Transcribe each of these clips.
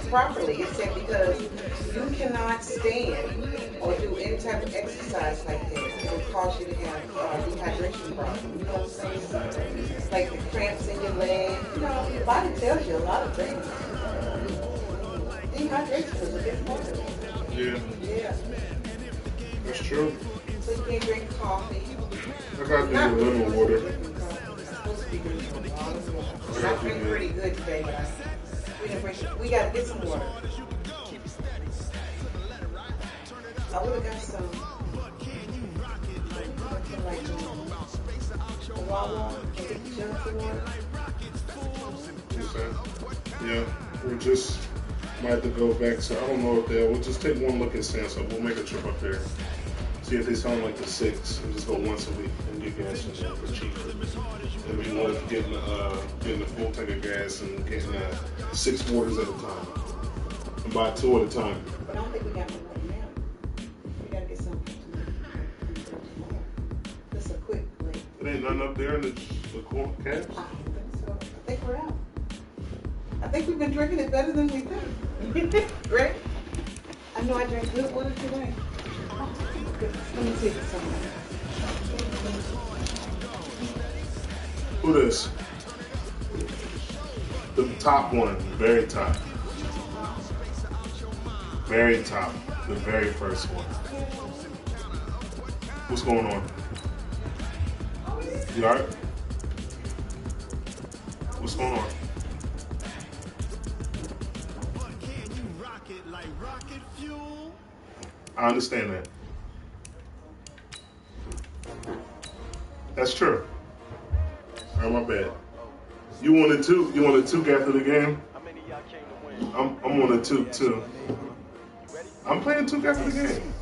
properly. It said because you cannot stand or do any type of exercise like that. It will cause you to have dehydration problems. You know what I'm saying? Like the cramps in your leg. You know, your body tells you a lot of things. Dehydration is a big part of it. Yeah. Yeah. That's true. So you can't drink coffee. I got the lemon water. I'm supposed to be drinking a lot of water. I drink pretty good today, but we got to get some water. I would have got some like a Wawa and get the Johnson water. Yeah, we just might have to go back to, I don't know if we'll just take one look at Samsung. We'll make a trip up there. See if they sound like the 6 and just go once a week and get gas in there for cheap. And we wanted to get in a full tank of gas and getting 6 waters at a time. And buy 2 at a time. But I don't think we got one right now. We got to get something tomorrow. Just a quick break. It ain't nothing up there in the cabs? I don't think so. I think we're out. I think we've been drinking it better than we think. Right? I know I drank good water today. Let me take it somewhere. Who this? The top one, very top. Very top. The very first one. What's going on? You alright? What's going on? I understand that. That's true. Oh, my bad. You wanted 2? You wanted 2 after the game? I'm on a 2 too. I'm playing 2 after the game.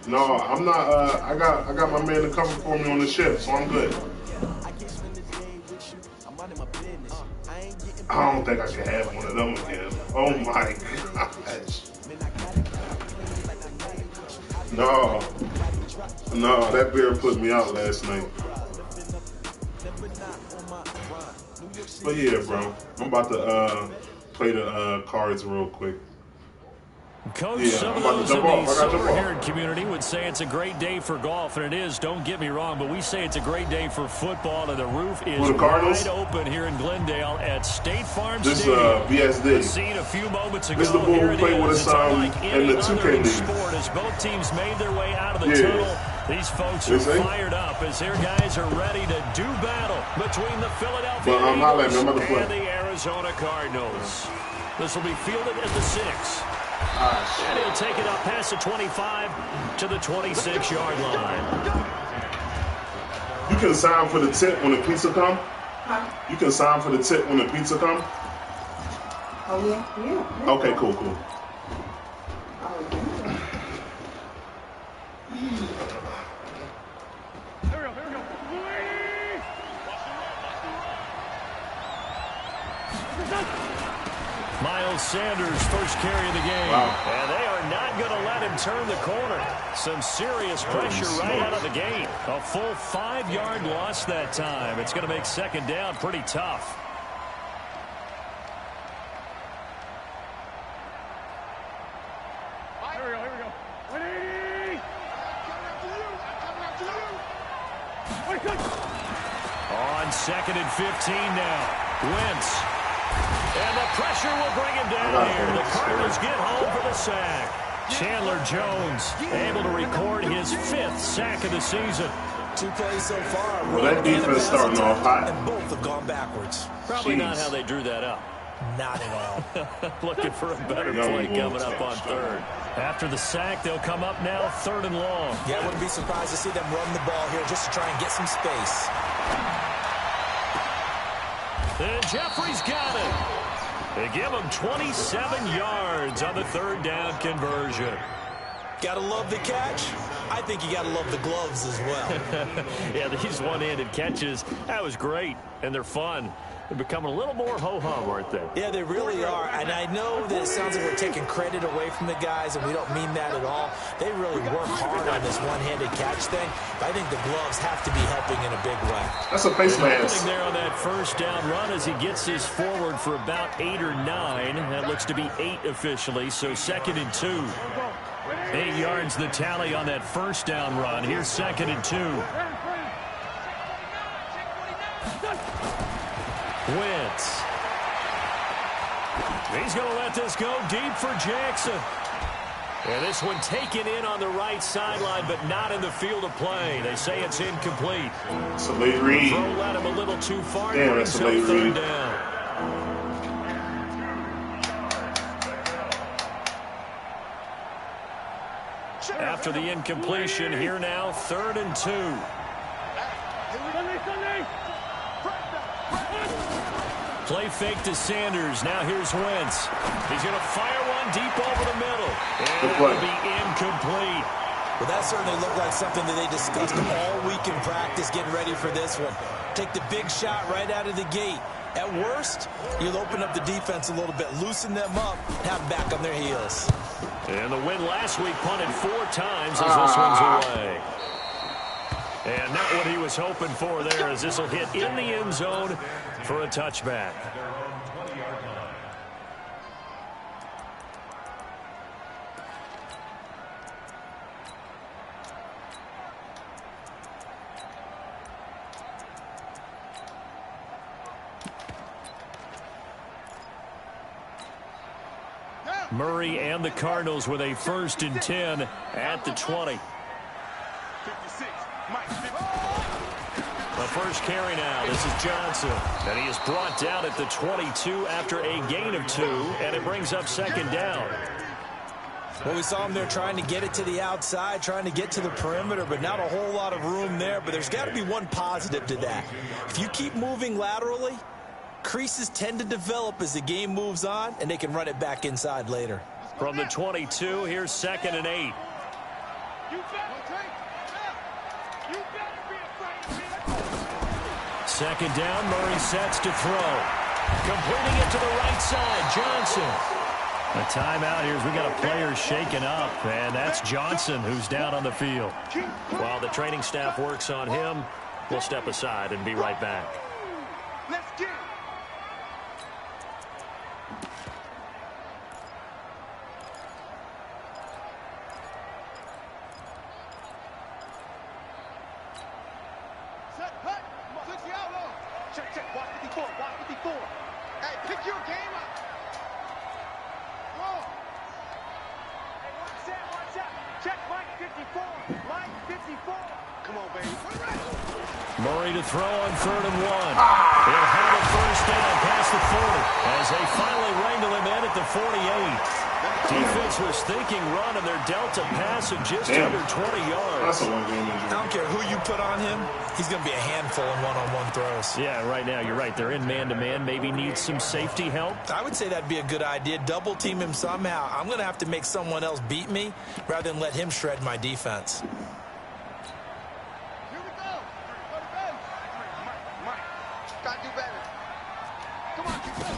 No, I'm not. I got my man to cover for me on the ship, so I'm good. I don't think I can have one of them again. Oh my gosh. No, that beer put me out last night. But yeah, bro, I'm about to play the cards real quick. Coach, some of those in the silver-haired community would say it's a great day for golf, and it is, don't get me wrong, but we say it's a great day for football, and the roof is wide open here in Glendale at State Farm Stadium. VSD. Seen a few moments ago. This is the ball we played with us in the 2K league. Sport as both teams made their way out of the tunnel. These folks are fired up as their guys are ready to do battle between the Philadelphia Eagles and the Arizona Cardinals. This will be fielded at the 6. And he'll take it up past the 25 to the 26-yard line. You can sign for the tip when the pizza come? Huh? You can sign for the tip when the pizza come? Oh, yeah? Yeah. Okay, cool. Oh, yeah. Miles Sanders, first carry of the game. Wow. And they are not going to let him turn the corner. Some serious pressure right out of the gate. A full 5-yard loss that time. It's going to make second down pretty tough. Here we go. 180. On 2nd and 15 now. Wentz. And the pressure will bring him down here. The Cardinals get home for the sack. Chandler Jones able to record his 5th sack of the season. 2 plays so far. Well, that defense starting off hot. And both have gone backwards. Probably not how they drew that up. Not at all. Looking for a better play coming up on 3rd. After the sack, they'll come up now 3rd and long. Yeah, I wouldn't be surprised to see them run the ball here just to try and get some space. And Jeffrey's got it. They give him 27 yards on the 3rd down conversion. Gotta love the catch. I think you gotta love the gloves as well. Yeah, these one-handed catches, that was great, and they're fun. They're becoming a little more ho-hum, aren't they? Yeah, they really are. And I know that it sounds like we're taking credit away from the guys, and we don't mean that at all. They really work hard on this one-handed catch thing. But I think the gloves have to be helping in a big way. That's a face mask. There on that first down run as he gets his forward for about 8 or 9. That looks to be 8 officially, so 2nd and 2. 8 yards the tally on that first down run. Here's 2nd and 2. Wentz. He's going to let this go deep for Jackson. And this one taken in on the right sideline, but not in the field of play. They say it's incomplete. It's a late read. Throw let him a little too far. Damn, that's a late read. Down. After the incompletion, here now, 3rd and 2. Play fake to Sanders. Now here's Wentz. He's going to fire one deep over the middle. And it will be incomplete. Well, that certainly looked like something that they discussed all week in practice getting ready for this one. Take the big shot right out of the gate. At worst, you'll open up the defense a little bit, loosen them up, have them back on their heels. And the win last week punted 4 times as this one's away. And not what he was hoping for there, as this will hit in the end zone for a touchback. Murray and the Cardinals with a 1st and 10 at the 20. The first carry now. This is Johnson. And he is brought down at the 22 after a gain of 2. And it brings up 2nd down. Well, we saw him there trying to get it to the outside, trying to get to the perimeter, but not a whole lot of room there. But there's got to be one positive to that. If you keep moving laterally, creases tend to develop as the game moves on, and they can run it back inside later. From the 22, here's 2nd and 8. Second down, Murray sets to throw. Completing it to the right side, Johnson. A timeout here as we got a player shaken up, and that's Johnson who's down on the field. While the training staff works on him, we'll step aside and be right back. Let's get it. Check, watch 54, watch 54. Hey, pick your game up. Whoa. Hey, watch out. Check Mike 54, Mike 54. Come on, baby. Murray to throw on 3rd and 1. He'll have a first down past the 40 as they finally wrangle him in at the 48. Defense was thinking run, and they're dealt a pass of just under 20 yards. That's a one-game injury. I don't care who you put on him. He's going to be a handful in one-on-one throws. Yeah, right now, you're right. They're in man-to-man. Maybe needs some safety help. I would say that'd be a good idea. Double team him somehow. I'm going to have to make someone else beat me rather than let him shred my defense. Here we go. Mike, gotta do better. Come on, keep going.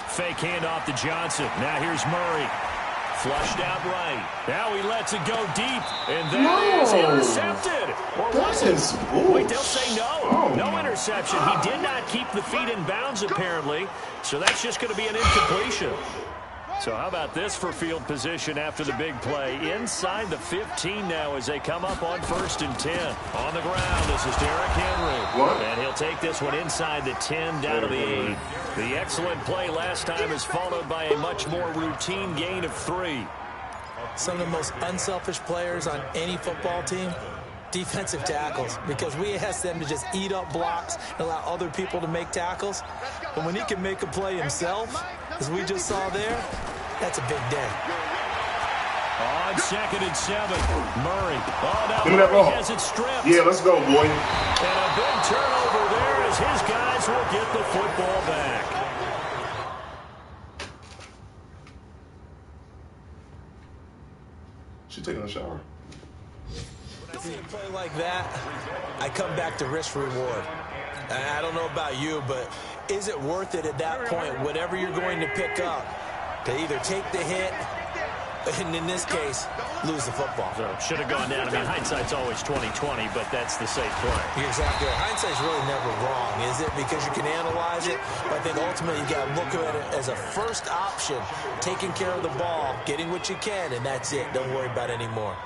Fake handoff to Johnson. Now here's Murray. Flushed out right. Now he lets it go deep. And that is intercepted. Or was it? Wait, they'll say no. No interception. He did not keep the feet in bounds, apparently. So that's just going to be an incompletion. So how about this for field position after the big play? Inside the 15 now as they come up on 1st and 10. On the ground, this is Derrick Henry. And he'll take this one inside the 10 down to the 8. The excellent play last time is followed by a much more routine gain of 3. Some of the most unselfish players on any football team, defensive tackles, because we ask them to just eat up blocks and allow other people to make tackles. But when he can make a play himself, as we just saw there, that's a big day. On 2nd and 7, Murray. Oh, now Murray has it stripped. Yeah, let's go, boy. And a big turnover there as his guys will get the football back. She's taking a shower. When I see a play like that, I come back to risk reward. I don't know about you, but is it worth it at that point, whatever you're going to pick up, to either take the hit, and in this case, lose the football? So should have gone down. I mean, hindsight's always 20/20, but that's the safe play. You're exactly right. Hindsight's really never wrong, is it? Because you can analyze it, but I think ultimately you got to look at it as a first option, taking care of the ball, getting what you can, and that's it. Don't worry about it anymore.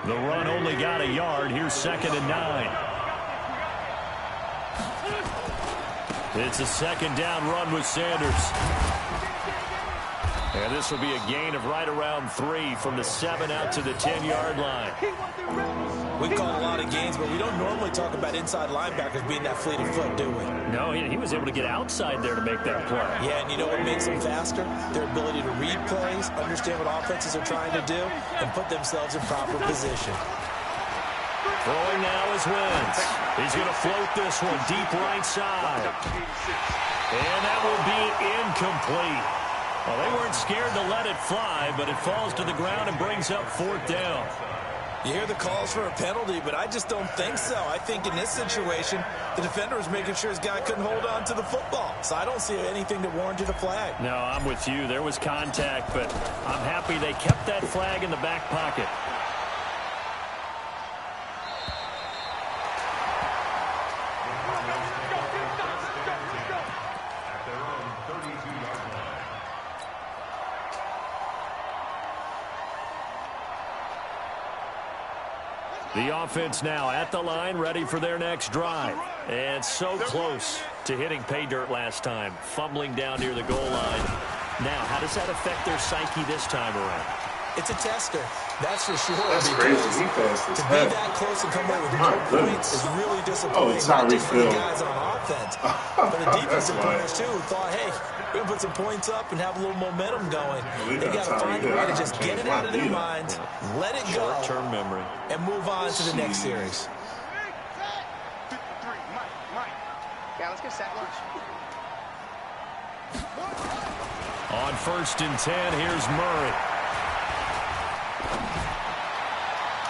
The run only got a yard. Here's 2nd and 9. It's a 2nd down run with Sanders. And this will be a gain of right around 3 from the 7 out to the 10-yard line. We call a lot of gains, but we don't normally talk about inside linebackers being that fleet of foot, do we? No, he was able to get outside there to make that play. Yeah, and you know what makes them faster? Their ability to read plays, understand what offenses are trying to do, and put themselves in proper position. Throwing now is Wentz. He's going to float this one deep right side. And that will be incomplete. Well, they weren't scared to let it fly, but it falls to the ground and brings up 4th down. You hear the calls for a penalty, but I just don't think so. I think in this situation, the defender was making sure his guy couldn't hold on to the football. So I don't see anything that warranted a flag. No, I'm with you. There was contact, but I'm happy they kept that flag in the back pocket. The offense now at the line, ready for their next drive. And so close to hitting pay dirt last time, fumbling down near the goal line. Now, how does that affect their psyche this time around? It's a tester, that's for sure. That's crazy. He passed to be that close and come away with no points is really disappointing. Not just for the guys on offense, but the defensive players too, who thought, hey, we're going to put some points up and have a little momentum going. They got to find a way to just get it out of their minds, let it go, short-term memory, and move on to the next series. Yeah, let's get set lunch. On 1st and 10, here's Murray.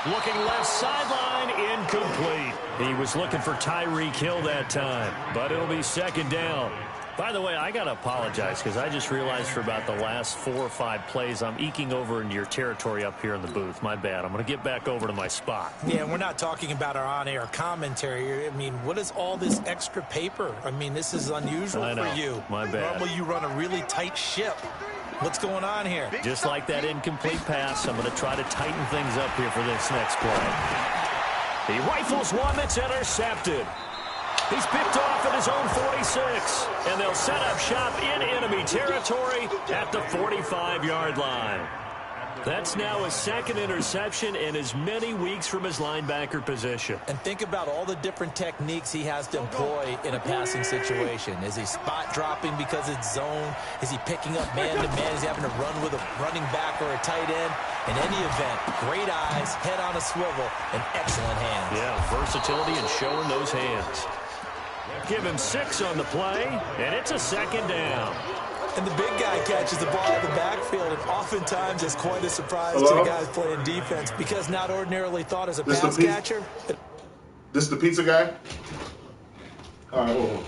Looking left sideline, incomplete. He was looking for Tyreek Hill that time, but it'll be 2nd down. By the way, I got to apologize because I just realized for about the last 4 or 5 plays, I'm eking over into your territory up here in the booth. My bad. I'm going to get back over to my spot. Yeah, we're not talking about our on-air commentary. I mean, what is all this extra paper? I mean, this is unusual for you. My bad. Normally you run a really tight ship. What's going on here? Just like that incomplete pass, I'm going to try to tighten things up here for this next play. He rifles one that's intercepted. He's picked off at his own 46, and they'll set up shop in enemy territory at the 45-yard line. That's now his 2nd interception in as many weeks from his linebacker position. And think about all the different techniques he has to employ in a passing situation. Is he spot dropping because it's zone? Is he picking up man-to-man? Is he having to run with a running back or a tight end? In any event, great eyes, head on a swivel, and excellent hands. Yeah, versatility and showing those hands. Give him 6 on the play, and it's a 2nd down. And the big guy catches the ball in the backfield, and oftentimes it's quite a surprise to the guys playing defense because not ordinarily thought as a pass catcher. This the pizza guy? All right, hold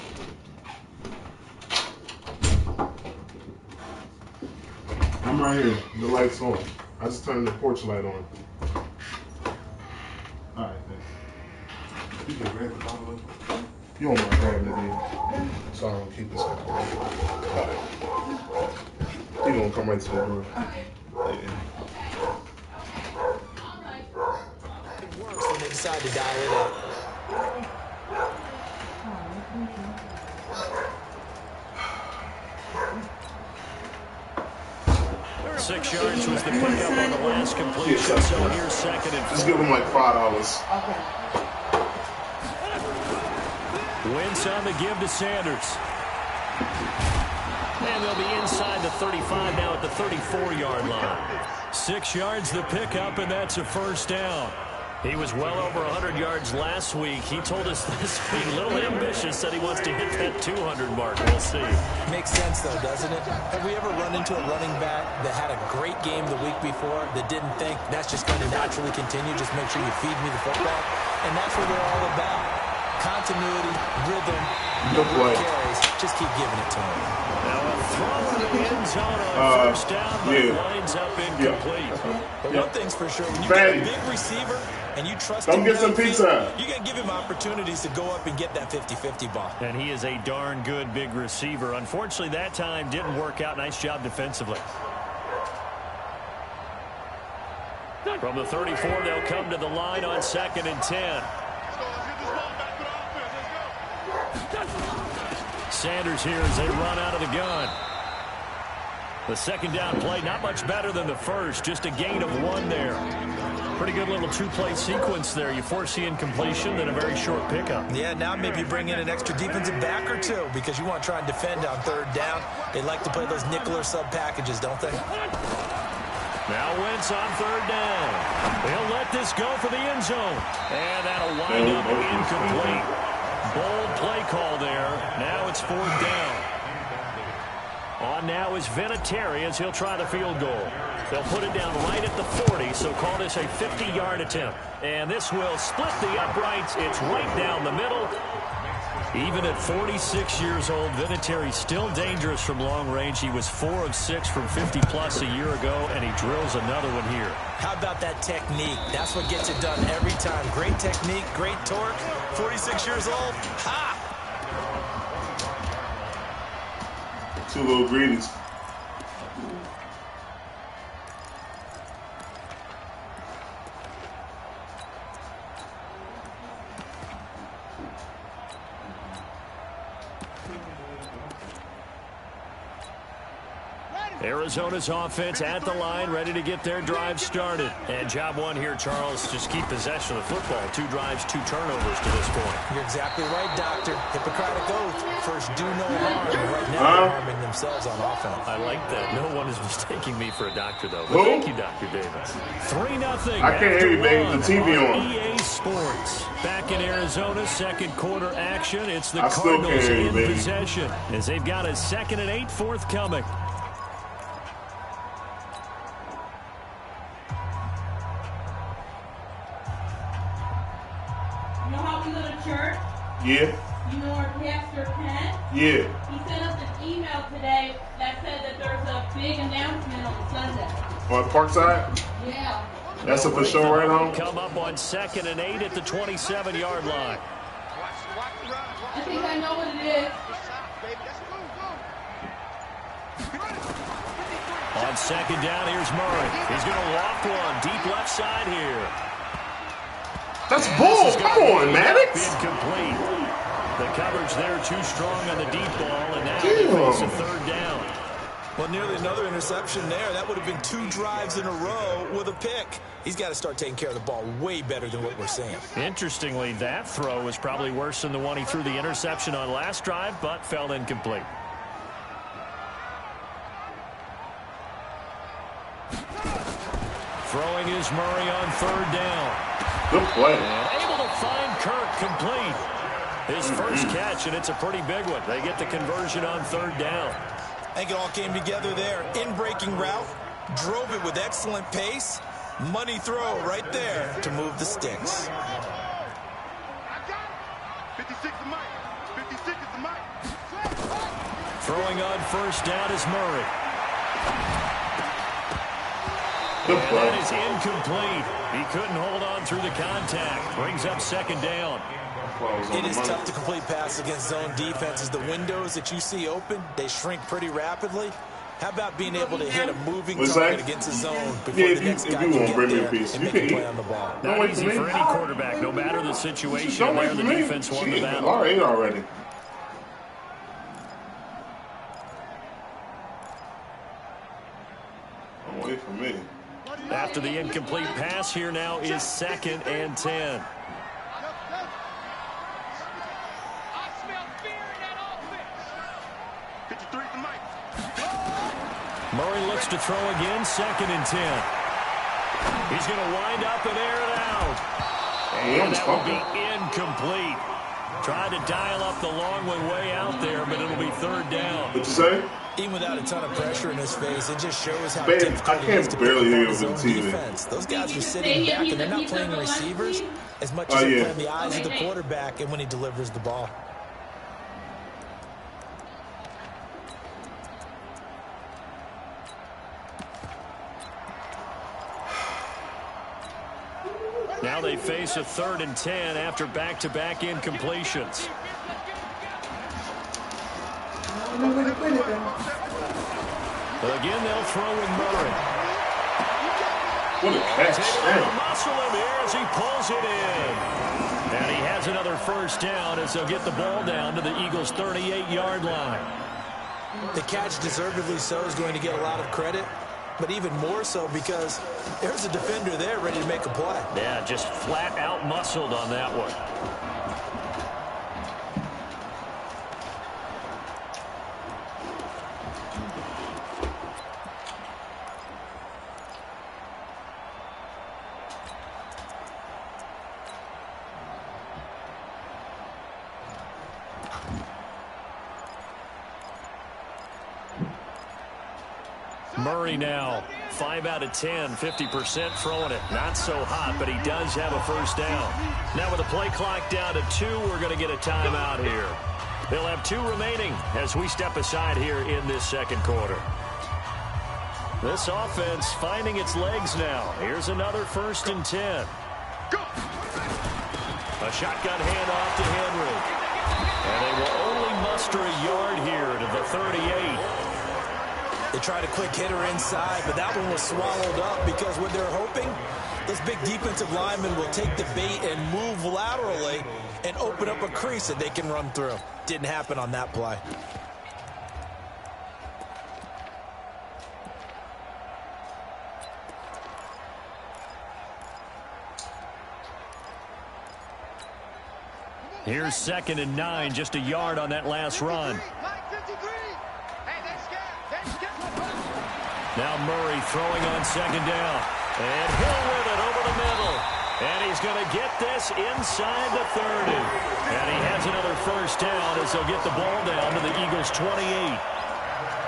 on. I'm right here. The light's on. I just turned the porch light on. All right, thanks. You can grab the bottle. You don't mind grabbing it, dude. So I don't keep this guy. All right. He gonna come right to the door. Yeah. It works when they decide to dial it up. 6 yards was the pickup on the last completion, so here's 2nd and 4. Just give him like $5. Okay. Wentz on the give to Sanders. And they'll be inside the 35 now at the 34-yard line. 6 yards the pickup, and that's a 1st down. He was well over 100 yards last week. He told us this week, a little ambitious, said he wants to hit that 200 mark. We'll see. Makes sense, though, doesn't it? Have we ever run into a running back that had a great game the week before that didn't think that's just going to naturally continue, just make sure you feed me the football? And that's what they're all about. continuity, rhythm, Good play. carries. Just keep giving it to him. Now a throw in the end zone on first down, but it winds up incomplete. But one thing's for sure, when you get a big receiver and you trust him, get some pizza. You got to give him opportunities to go up and get that 50-50 ball. And he is a darn good big receiver. Unfortunately, that time didn't work out. Nice job defensively. From the 34, they'll come to the line on 2nd and 10. Sanders here as they run out of the gun. The second down play, not much better than the first, just a gain of 1 there. Pretty good little two-play sequence there. You force the incompletion, then a very short pickup. Yeah, now maybe bring in an extra defensive back or two because you want to try and defend on 3rd down. They like to play those nickel or sub packages, don't they? Now Wentz on 3rd down. He'll let this go for the end zone. And that'll wind up incomplete. Bold play call there. Now it's 4th down. On now is Vinatieri as he'll try the field goal. They'll put it down right at the 40, so call this a 50-yard attempt. And this will split the uprights. It's right down the middle. Even at 46 years old, Vinatieri still dangerous from long range. He was 4 of 6 from 50-plus a year ago, and he drills another one here. How about that technique? That's what gets it done every time. Great technique, great torque. 46 years old, ha! 2 little greenies. Arizona's offense at the line, ready to get their drive started. And job 1 here, Charles, just keep possession of the football. 2 drives, 2 turnovers to this point. You're exactly right, Doctor. Hippocratic oath. First, do no harm. Right now, they're harming themselves on offense. I like that. No one is mistaking me for a doctor, though. But thank you, Dr. Davis. 3-0. I can't hear you, man. The TV on. EA Sports. Back in Arizona, second quarter action. It's the Cardinals in possession as they've got a 2nd and 8 forthcoming. Yeah. You know our pastor, Ken? Yeah. He sent us an email today that said that there's a big announcement on Sunday. On Parkside? Yeah. That's a for sure right on? Come up on 2nd and 8 at the 27-yard line. I think I know what it is. On 2nd down, here's Murray. He's going to loft one deep left side here. That's bull. Come on, Maddox. Incomplete. The coverage there too strong on the deep ball, and now they face a 3rd down. Well, nearly another interception there. That would have been 2 drives in a row with a pick. He's got to start taking care of the ball way better than what we're seeing. Interestingly, that throw was probably worse than the one he threw the interception on last drive, but fell incomplete. Throwing is Murray on 3rd down. Good play. And able to find Kirk complete. His first catch, and it's a pretty big one. They get the conversion on 3rd down. I think it all came together there. In-breaking route, drove it with excellent pace. Money throw right there to move the sticks. 56 is Mike. 56 is Mike. Throwing on 1st down is Murray. Good And play. that is incomplete. He couldn't hold on through the contact. Brings up 2nd down. It is tough to complete passes against zone defenses. The windows that you see open, they shrink pretty rapidly. How about being able to hit a moving target against a zone before the next guy can get there and make a play on the ball? Not easy for any quarterback, no matter the situation. There, the defense won the battle. R8 already. Don't wait for me. After the incomplete pass, here now is 2nd and 10. Murray looks to throw again, 2nd and 10. He's going to wind up and air it out. And that will be incomplete. Tried to dial up the long one way out there, but it'll be third down. What'd you say? Even without a ton of pressure in his face, it just shows how Man, difficult I it is can't to barely pick hear up his you own over the TV. defense. Those guys are sitting back, and they're not playing the receivers as much as they're playing the eyes of the quarterback and when he delivers the ball. Now they face a 3rd and 10 after back-to-back incompletions. Again, they'll throw with Murray. What a catch. Muscle him here as he pulls it in. And he has another first down as they'll get the ball down to the Eagles' 38-yard line. The catch, deservedly so, is going to get a lot of credit, but even more so because there's a defender there ready to make a play. Yeah, just flat out muscled on that one. Murray now, 5 out of 10, 50% throwing it. Not so hot, but he does have a first down. Now with the play clock down to 2, we're going to get a timeout here. They'll have 2 remaining as we step aside here in this second quarter. This offense finding its legs now. Here's another 1st and 10. A shotgun handoff to Henry. And they will only muster a yard here to the 38. They tried a quick hitter inside, but that one was swallowed up because what they're hoping, this big defensive lineman will take the bait and move laterally and open up a crease that they can run through. Didn't happen on that play. Here's 2nd and 9, just a yard on that last run. Now Murray throwing on 2nd down. And Hill with it over the middle. And he's going to get this inside the 30. And he has another first down as they'll get the ball down to the Eagles' 28.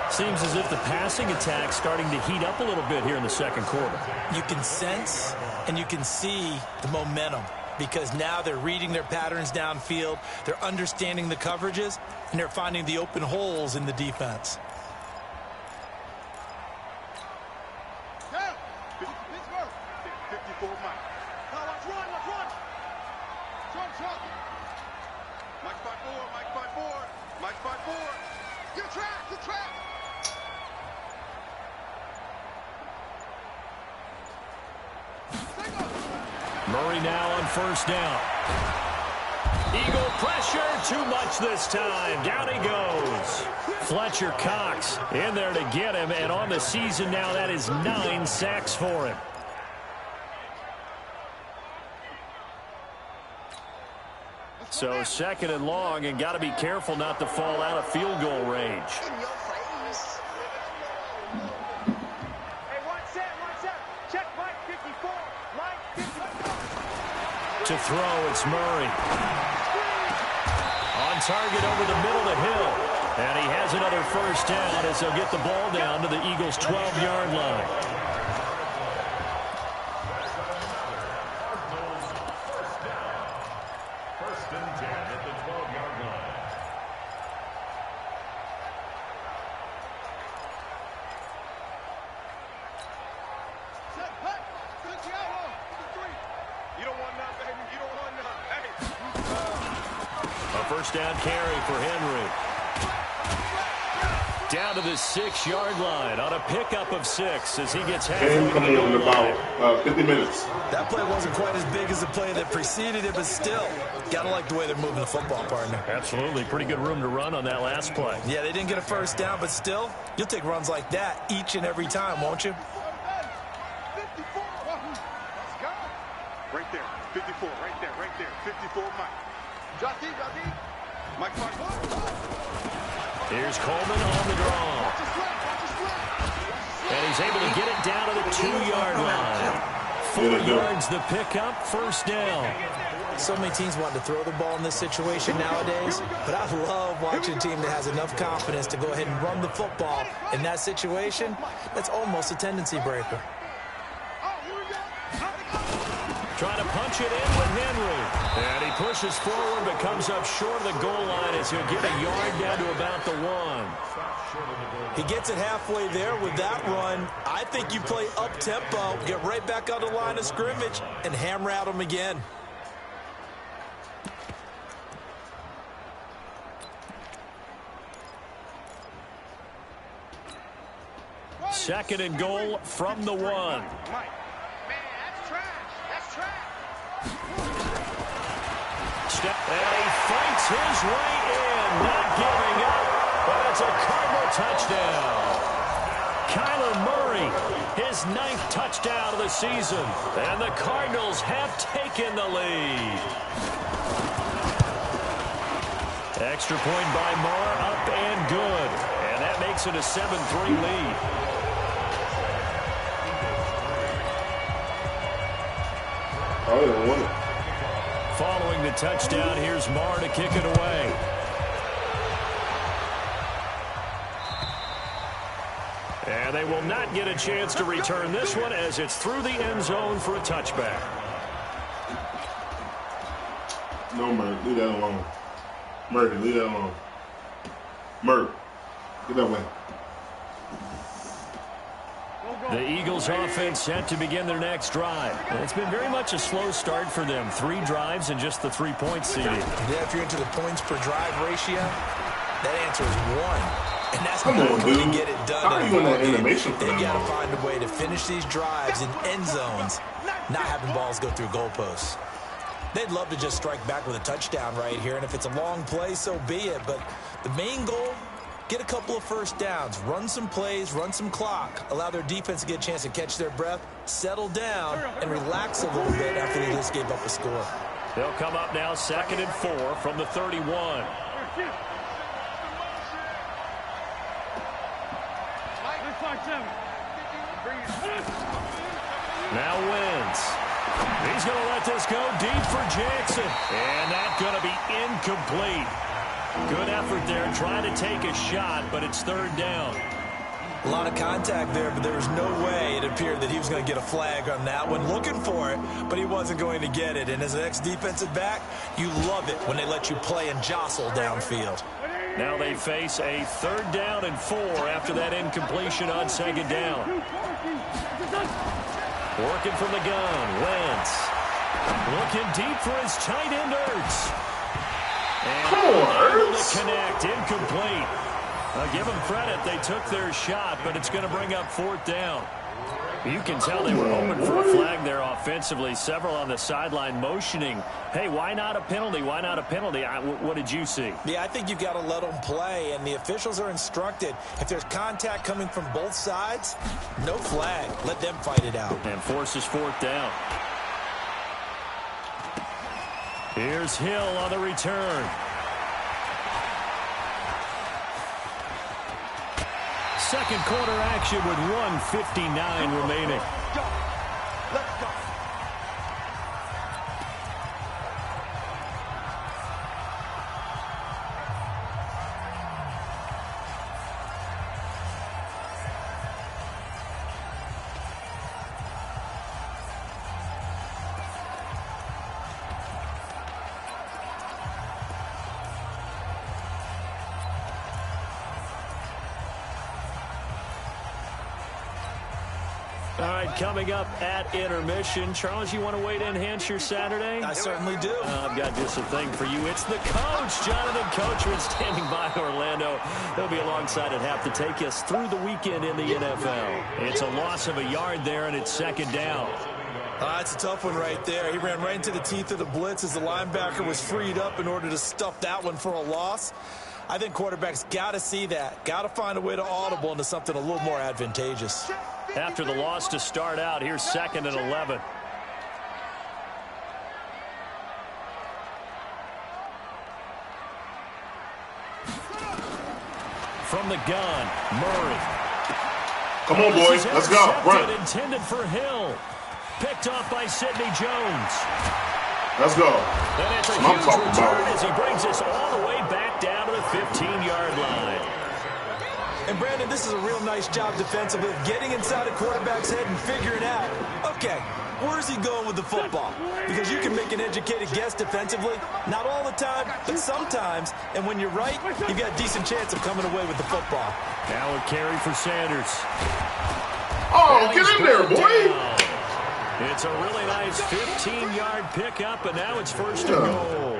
Seems as if the passing attack's starting to heat up a little bit here in the second quarter. You can sense and you can see the momentum because now they're reading their patterns downfield. They're understanding the coverages, and they're finding the open holes in the defense. Murray now on first down. Eagle pressure, too much this time. Down he goes. Fletcher Cox in there to get him, and on the season now, that is 9 sacks for him. So 2nd and long, and got to be careful not to fall out of field goal range. To throw, it's Murray. On target over the middle to Hill. And he has another first down as they'll get the ball down to the Eagles' 12-yard line. First and 10 at the 12-yard line. A first down carry for Henry. Down to the 6-yard line on a pickup of 6 as he gets halfway. Game coming in about 50 minutes. That play wasn't quite as big as the play that preceded it, but still, gotta like the way they're moving the football, partner. Absolutely. Pretty good room to run on that last play. Yeah, they didn't get a first down, but still, you'll take runs like that each and every time, won't you? Right there, 54, right there, 54, Mike. Jockey, Mike. Here's Coleman on the draw. And he's able to get it down to the 2-yard line. 4 yards the pickup, first down. So many teams want to throw the ball in this situation nowadays, but I love watching a team that has enough confidence to go ahead and run the football. In that situation, that's almost a tendency breaker. Trying to punch it in with Henry. And he pushes forward but comes up short of the goal line as he'll get a yard down to about the 1. He gets it halfway there with that run. I think you play up-tempo, get right back on the line of scrimmage, and hammer at him again. Second and goal from the 1. And he fights his way in, not giving up, but it's a Cardinal touchdown. Kyler Murray, his 9th touchdown of the season, and the Cardinals have taken the lead. Extra point by Murray, up and good, and that makes it a 7-3 lead. Oh, they won it. Following the touchdown, here's Marr to kick it away. And they will not get a chance to return this one as it's through the end zone for a touchback. No, Murray, leave that alone. Murray, leave that alone. Murray, get that way. The Eagles offense set to begin their next drive. And it's been very much a slow start for them. 3 drives and just the 3-point seeding. Yeah, if you're into the points per drive ratio, that answer is 1. And that's Come not on, going dude. to get it done. How are you in that animation for They've that got to long? find a way to finish these drives in end zones, not having balls go through goalposts. They'd love to just strike back with a touchdown right here, and if it's a long play, so be it. But the main goal, get a couple of first downs, run some plays, run some clock, allow their defense to get a chance to catch their breath, settle down, and relax a little bit after they just gave up a score. They'll come up now 2nd and 4 from the 31. Now wins. He's going to let this go deep for Jackson. And that's going to be incomplete. Good effort there, trying to take a shot, but it's 3rd down. A lot of contact there, but there was no way it appeared that he was going to get a flag on that one. Looking for it, but he wasn't going to get it. And as an ex-defensive back, you love it when they let you play and jostle downfield. Now they face a 3rd down and 4 after that incompletion on 2nd down. Working from the gun, Wentz. Looking deep for his tight end, Ertz. And able to connect, incomplete. I'll give them credit, they took their shot, but it's going to bring up 4th down. You can tell they were hoping for a flag there offensively. Several on the sideline motioning, hey, why not a penalty? Why not a penalty? What did you see? Yeah, I think you've got to let them play, and the officials are instructed. If there's contact coming from both sides, no flag. Let them fight it out. And forces 4th down. Here's Hill on the return. Second quarter action with 1:59 remaining. Let's go. All right, coming up at intermission. Charles, you want to wait in Hampshire Saturday? I certainly do. I've got just a thing for you. It's the coach, Jonathan Coachman, standing by Orlando. He'll be alongside at half to take us through the weekend in the NFL. It's a loss of a yard there, and it's 2nd down. It's a tough one right there. He ran right into the teeth of the blitz as the linebacker was freed up in order to stuff that one for a loss. I think quarterbacks got to see that. Got to find a way to audible into something a little more advantageous. After the loss to start out, here's 2nd and 11. From the gun, Murray. Come on, boys. Let's go. Run. Intended for Hill. Picked off by Sidney Jones. Let's go. And it's a huge return as he brings us all the way back down to the 15-yard line. And, Brandon, this is a real nice job defensively of getting inside a quarterback's head and figuring out, okay, where's he going with the football? Because you can make an educated guess defensively. Not all the time, but sometimes. And when you're right, you've got a decent chance of coming away with the football. Now a carry for Sanders. Oh, get in there, boy. Down. It's a really nice 15-yard pickup, and now it's first and goal.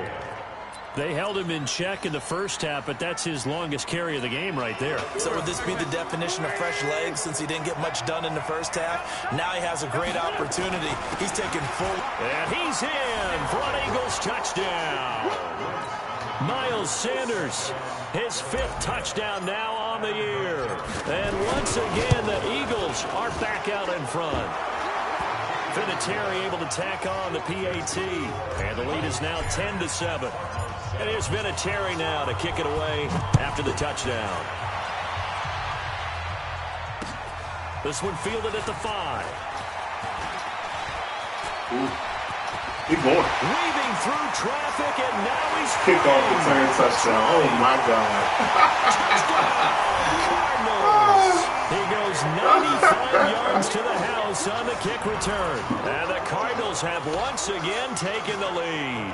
They held him in check in the first half, but that's his longest carry of the game right there. So would this be the definition of fresh legs since he didn't get much done in the first half? Now he has a great opportunity. He's taking full. And he's in for an Eagles touchdown. Miles Sanders, his 5th touchdown now on the year. And once again, the Eagles are back out in front. Vinatieri able to tack on the PAT. And the lead is now 10-7. And here's Vinatieri now to kick it away after the touchdown. This one fielded at the 5. Keep going. Weaving through traffic, and now he's kick off the turn touchdown. Oh, my God. Cardinals. He goes 95 yards to the house on the kick return. And the Cardinals have once again taken the lead.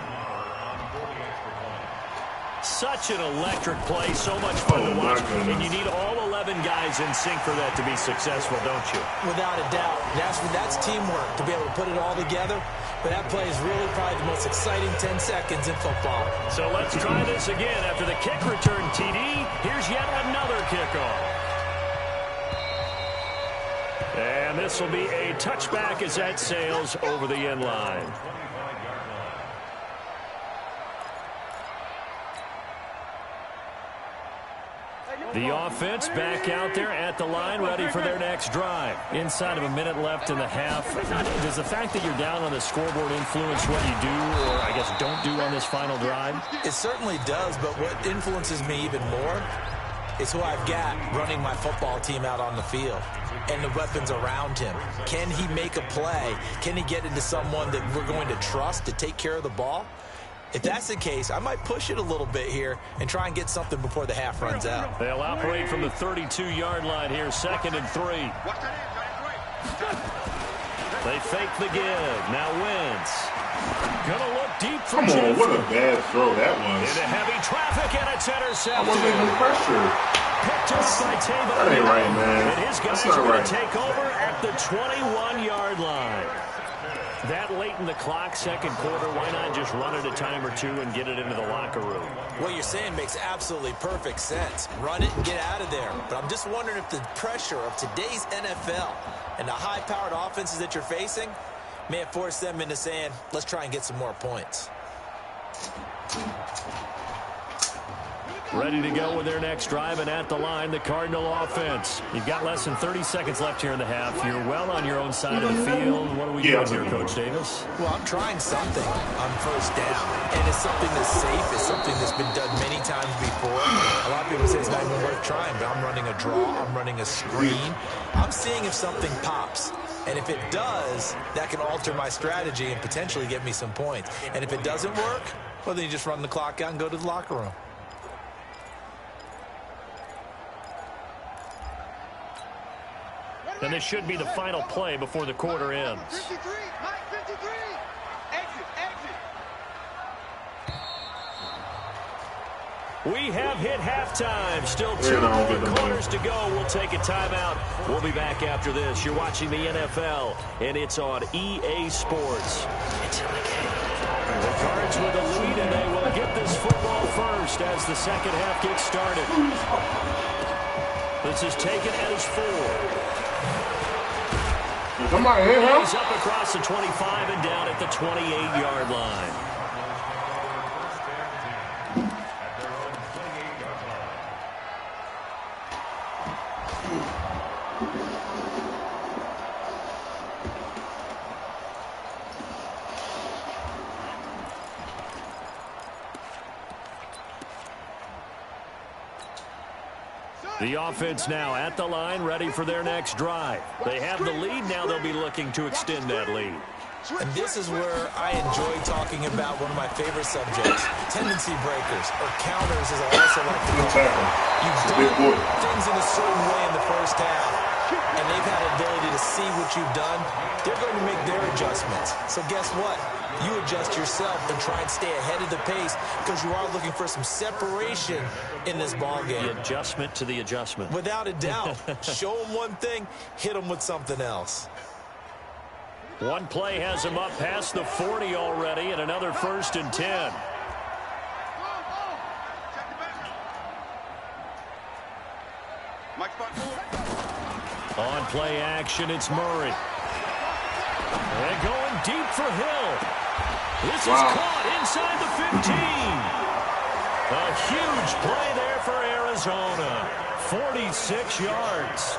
Such an electric play, so much fun to watch, and you need all 11 guys in sync for that to be successful, don't you? Without a doubt. That's teamwork to be able to put it all together, but that play is really probably the most exciting 10 seconds in football. So let's try this again. After the kick return, TD, here's yet another kickoff. And this will be a touchback as that sails over the end line. The offense back out there at the line, ready for their next drive. Inside of a minute left in the half. Does the fact that you're down on the scoreboard influence what you do, or I guess don't do on this final drive? It certainly does, but what influences me even more is who I've got running my football team out on the field and the weapons around him. Can he make a play? Can he get into someone that we're going to trust to take care of the ball? If that's the case, I might push it a little bit here and try and get something before the half runs out. They'll operate from the 32-yard line here, 2nd and 3. They fake the give. Now Wentz. Gonna look deep for Come on, what a bad throw that was. Into heavy traffic, and it's intercepted. I wasn't even pressured. Picked up by Table. That ain't right, man. And his guys are going to take over at the 21-yard line. That late in the clock, second quarter, why not just run it a time or two and get it into the locker room? What you're saying makes absolutely perfect sense. Run it and get out of there. But I'm just wondering if the pressure of today's NFL and the high-powered offenses that you're facing may have forced them into saying, let's try and get some more points. Ready to go with their next drive, and at the line, the Cardinal offense. You've got less than 30 seconds left here in the half. You're well on your own side of the field. What are we doing here, Coach Davis? Well, I'm trying something on first down, and it's something that's safe. It's something that's been done many times before. A lot of people say it's not even worth trying, but I'm running a draw. I'm running a screen. I'm seeing if something pops. And if it does, that can alter my strategy and potentially get me some points. And if it doesn't work, well, then you just run the clock out and go to the locker room. And this should be the final play before the quarter ends. 53, Mike 53. Exit. We have hit halftime. Still 2 more quarters to go. We'll take a timeout. We'll be back after this. You're watching the NFL, and it's on EA Sports. It's in the game. The Cards with the lead, and they will get this football first as the second half gets started. This is taken as 4. Somebody hit him. He's up across the 25 and down at the 28-yard line. The offense now at the line, ready for their next drive. They have the lead. Now they'll be looking to extend that lead. And this is where I enjoy talking about one of my favorite subjects, tendency breakers, or counters as I also like to call them. You've done things in a certain way in the first half, and they've had an ability to see what you've done. They're going to make their adjustments. So guess what? You adjust yourself and try and stay ahead of the pace because you are looking for some separation in this ball game. The adjustment to the adjustment. Without a doubt. Show them one thing, hit them with something else. One play has him up past the 40 already, and another 1st and 10. On play action, it's Murray. And going deep for Hill. This is caught inside the 15. A huge play there for Arizona. 46 yards.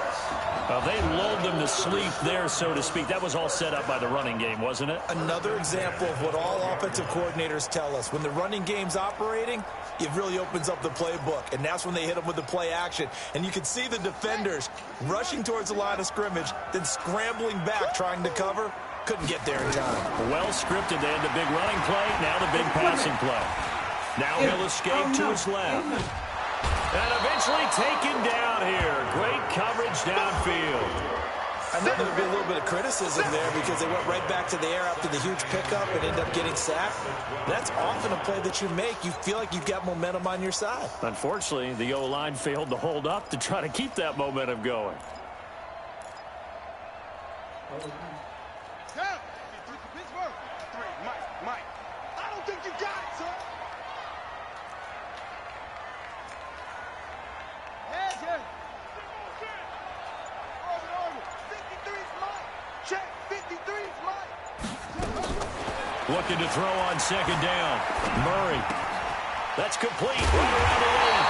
They lulled them to sleep there, so to speak. That was all set up by the running game, wasn't it? Another example of what all offensive coordinators tell us. When the running game's operating, it really opens up the playbook, and that's when they hit them with the play action. And you can see the defenders rushing towards the line of scrimmage, then scrambling back, trying to cover. Couldn't get there in time. Well scripted. They had the big running play, now the big passing play. Now he'll escape to his left. And eventually taken down here. Great coverage downfield. I know there'll be a little bit of criticism there because they went right back to the air after the huge pickup and ended up getting sacked. That's often a play that you make. You feel like you've got momentum on your side. Unfortunately, the O-line failed to hold up to try to keep that momentum going. Mike, I don't think you got it, son. Head here. 53's Mike. Check. 53's Mike. Looking to throw on 2nd down. Murray. That's complete. Right around the lane.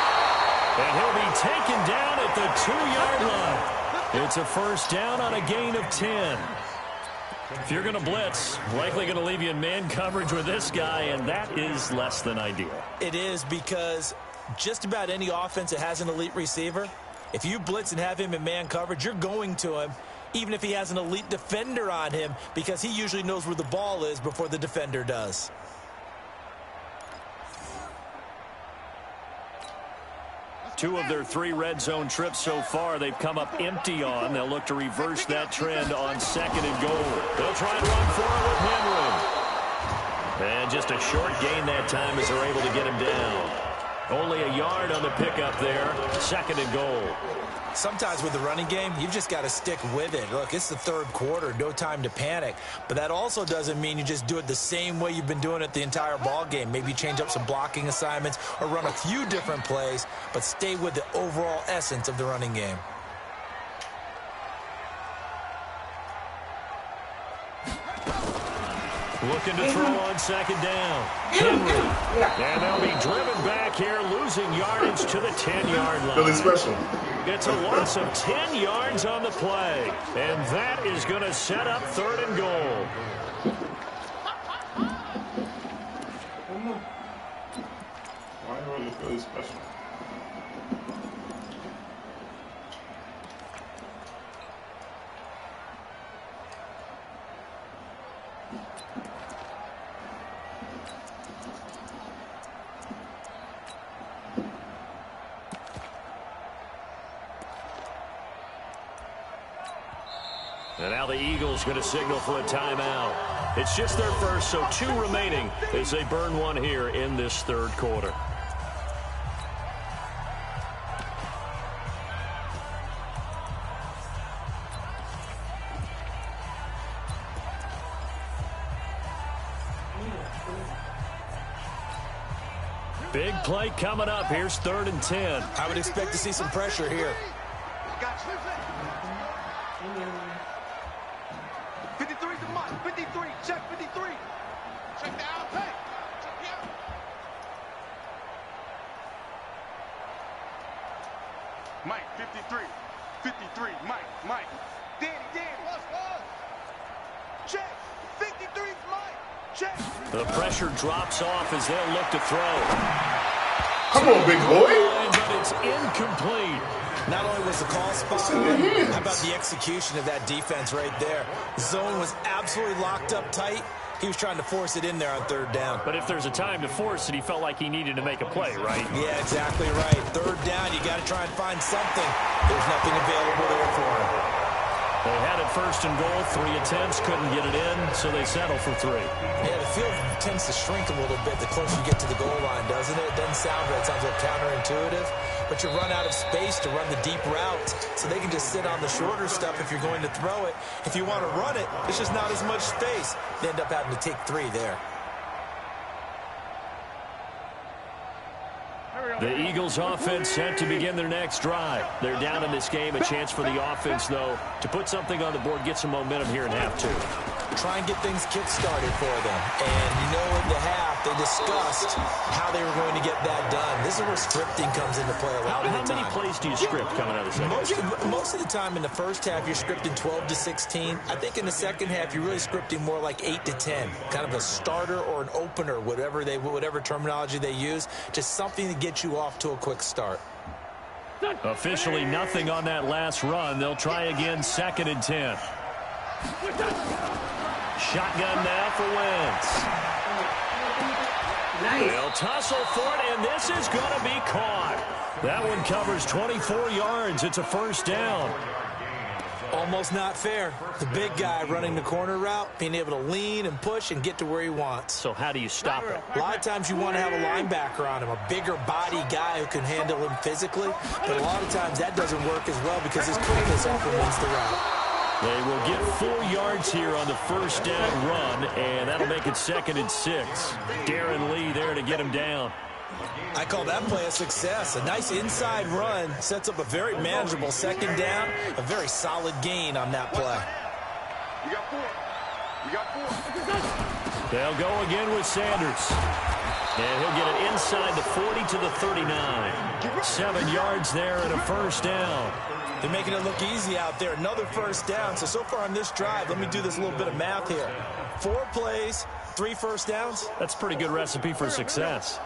And he'll be taken down at the 2-yard line. It's a 1st down on a gain of 10. If you're going to blitz, likely going to leave you in man coverage with this guy, and that is less than ideal. It is because just about any offense that has an elite receiver, if you blitz and have him in man coverage, you're going to him, even if he has an elite defender on him, because he usually knows where the ball is before the defender does. Two of their 3 red zone trips so far, they've come up empty on. They'll look to reverse that trend on 2nd and goal. They'll try and run for it with Henry. And just a short gain that time as they're able to get him down. Only a yard on the pickup there. 2nd and goal. Sometimes with the running game, you've just got to stick with it. Look, it's the 3rd quarter, no time to panic. But that also doesn't mean you just do it the same way you've been doing it the entire ball game. Maybe change up some blocking assignments or run a few different plays, but stay with the overall essence of the running game. Looking to throw on 2nd down. Henry. And they'll be driven back here, losing yardage to the 10-yard line. Really special. It's a loss of 10 yards on the play. And that is going to set up 3rd and goal. Why are you really special? And now the Eagles going to signal for a timeout. It's just their first, so 2 remaining as they burn one here in this 3rd quarter. Big play coming up. Here's 3rd and 10. I would expect to see some pressure here. 53 to Mike. 53. Check 53. Check down. Hey. Check down. Mike, 53. 53. Mike. Danny. Check. 53's Mike. Check. The pressure drops off as they'll look to throw. Come on, big boy. But it's incomplete. Not only was the call spot on, how about the execution of that defense right there? Zone was absolutely locked up tight. He was trying to force it in there on third down. But if there's a time to force it, he felt like he needed to make a play, right? Yeah, exactly right. Third down, you got to try and find something. There's nothing available there for him. They had it first and goal, 3 attempts, couldn't get it in, so they settle for 3. Yeah, the field tends to shrink a little bit the closer you get to the goal line, doesn't it? It doesn't sound right. It sounds a little counterintuitive. But you run out of space to run the deep route, so they can just sit on the shorter stuff if you're going to throw it. If you want to run it, there's just not as much space. They end up having to take 3 there. The Eagles offense set to begin their next drive. They're down in this game. A chance for the offense, though, to put something on the board, get some momentum here in half 2. Try and get things kick-started for them. And you know in the half, they discussed how they were going to get that done. This is where scripting comes into play a lot of the time. How many plays do you script coming out of the second? Most of the time in the first half, you're scripting 12 to 16. I think in the second half, you're really scripting more like 8 to 10. Kind of a starter or an opener, whatever terminology they use. Just something to get you off to a quick start. Officially nothing on that last run. They'll try again, 2nd and 10. Shotgun now for Wentz. Nice. They'll tussle for it, and this is going to be caught. That one covers 24 yards. It's a first down. Almost not fair. The big guy running the corner route, being able to lean and push and get to where he wants. So how do you stop it? A lot of times you want to have a linebacker on him, a bigger body guy who can handle him physically. But a lot of times that doesn't work as well because his quickness implements the route. They will get 4 yards here on the first down run, and that'll make it 2nd and 6. Darren Lee there to get him down. I call that play a success. A nice inside run sets up a very manageable 2nd down, a very solid gain on that play. You got 4. You got 4. They'll go again with Sanders. And he'll get it inside the 40 to the 39. 7 yards there and a first down. They're making it look easy out there. Another first down. So far on this drive, let me do this little bit of math here. 4 plays, 3 first downs. That's a pretty good recipe for success.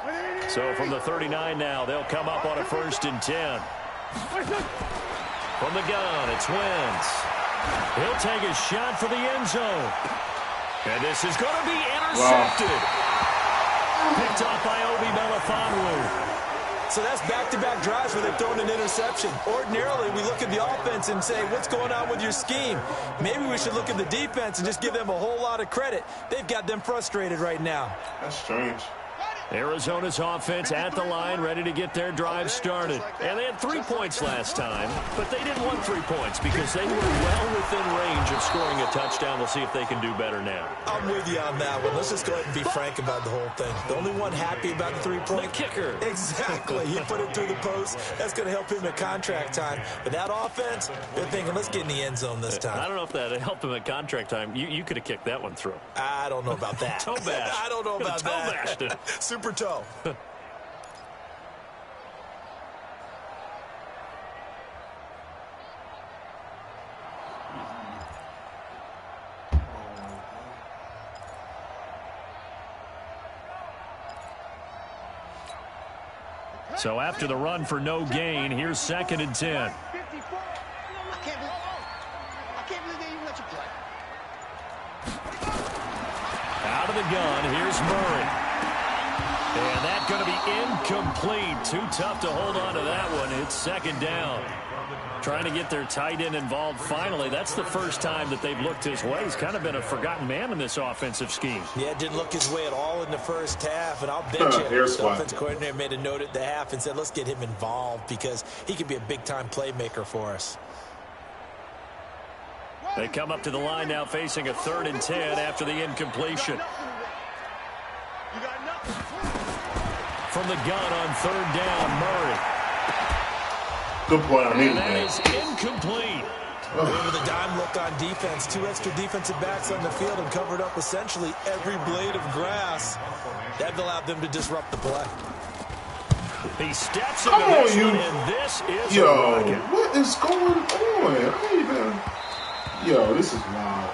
So from the 39 now, they'll come up on a 1st and 10. From the gun, it's Wentz. He'll take a shot for the end zone. And this is going to be intercepted. Wow. Picked off by Obi Melifonwu. So that's back-to-back drives where they've thrown an interception. Ordinarily, we look at the offense and say, what's going on with your scheme? Maybe we should look at the defense and just give them a whole lot of credit. They've got them frustrated right now. That's strange. Arizona's offense at the line, ready to get their drive started. And they had 3 points last time, but they didn't want 3 points because they were well within range of scoring a touchdown. We'll see if they can do better now. I'm with you on that one. Let's just go ahead and be frank about the whole thing. The only one happy about the 3-point. The kicker. Exactly. He put it through the post. That's going to help him at contract time. But that offense, they're thinking, let's get in the end zone this time. I don't know if that helped him at contract time. You could have kicked that one through. I don't know about that. Toe bash. I don't know about toe that. bashed. Super toe. So after the run for no gain, here's 2nd and 10. I can't believe they even let you play. Out of the gun, here's Murray. And that's going to be incomplete. Too tough to hold on to that one. It's 2nd down. Trying to get their tight end involved finally. That's the first time that they've looked his way. He's kind of been a forgotten man in this offensive scheme. Yeah, it didn't look his way at all in the first half. And I'll bet you the offense coordinator made a note at the half and said, let's get him involved because he could be a big-time playmaker for us. They come up to the line now facing a 3rd and 10 after the incompletion. From the gun on 3rd down, Murray. Good play. I needed that. Is incomplete. With a dime look on defense, 2 extra defensive backs on the field and covered up essentially every blade of grass. That allowed them to disrupt the play. He steps into this one, and this is a rocket. What is going on? Yo, this is wild.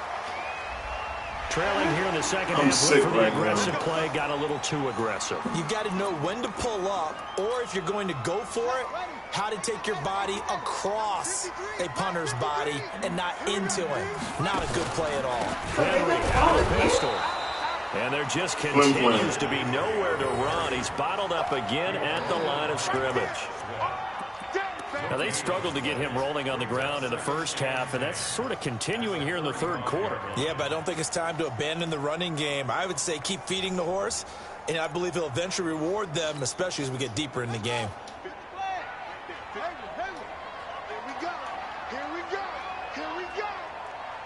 trailing here in the second half. Went for the aggressive play, got a little too aggressive. You've got to know when to pull up, or if you're going to go for it, how to take your body across a punter's body and not into him. Not a good play at all. Henry out of the pistol. And there just continues to be nowhere to run. He's bottled up again at the line of scrimmage. Now, they struggled to get him rolling on the ground in the first half, and that's sort of continuing here in the third quarter. Yeah, but I don't think it's time to abandon the running game. I would say keep feeding the horse, and I believe he'll eventually reward them, especially as we get deeper in the game.